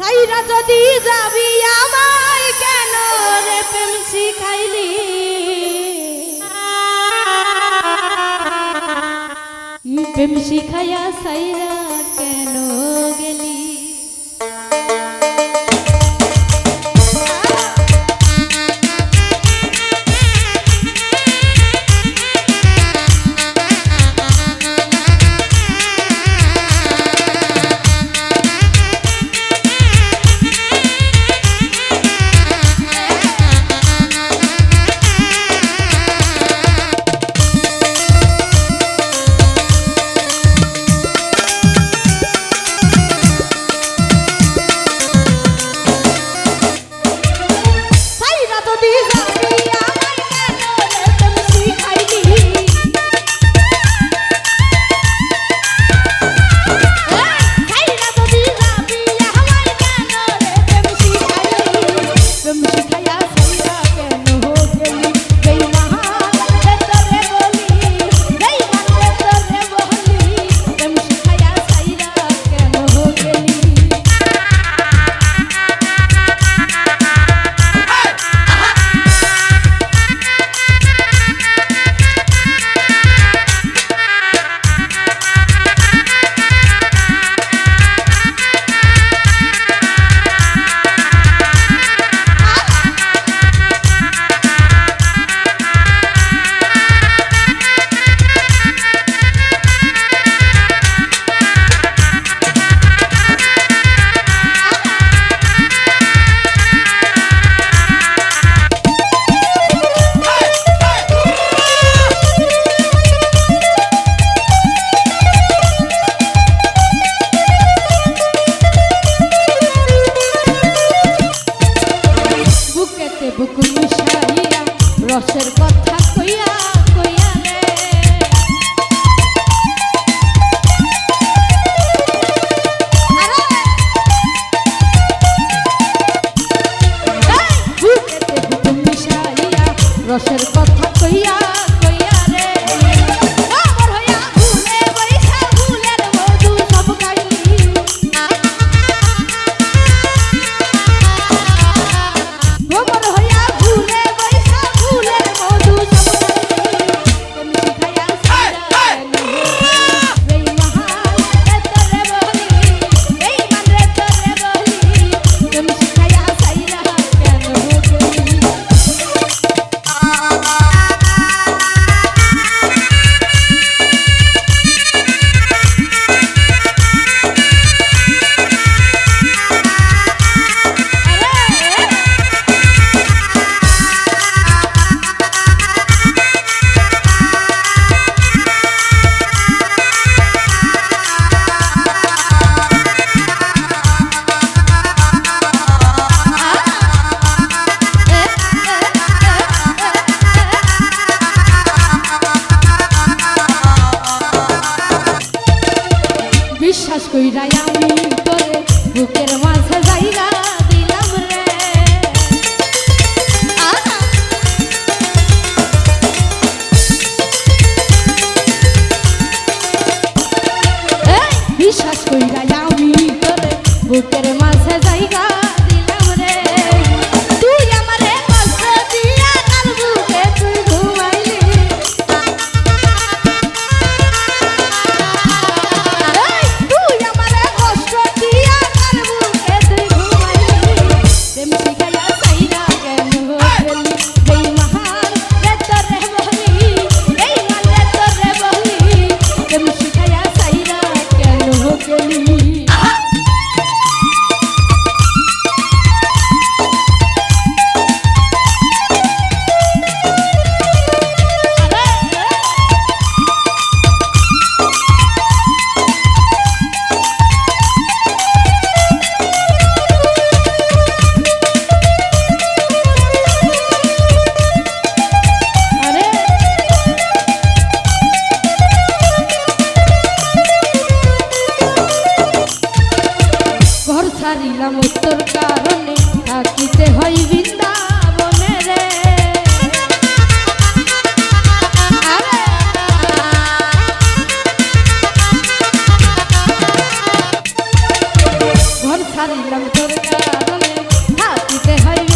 সাইরা যদি যাবি আমায় কেন রে প্রেম শিখাইলি প্রেম শিখাইয়া সাইরা কেন গেলি রসের কথা কইয়া কইয়া রে বুকেতে বুক মিশাইয়া রসের কথা কইয়া কইয়া রে আমার হইয়া ভুলে বইসা ভুলের মধু সব খাইলি আমার হইয়া ভুলে বইসা ভুলের মধু সব বিশ্বাস কইরা আমি তোরে বুকের মাঝে জায়গা দিলাম রে বিশ্বাস কইরা আমি তোরে বুকের মাঝে জায়গা দিলাম রে তুই আমারে কষ্ট দিয়া কার বুকে তুই ঘুমাইলি ছাড়িলাম তোর কারণে থাকিতে হয় বৃন্দাবনে রে ঘর ছাড়িলাম তোর কারণে থাকিতে হয়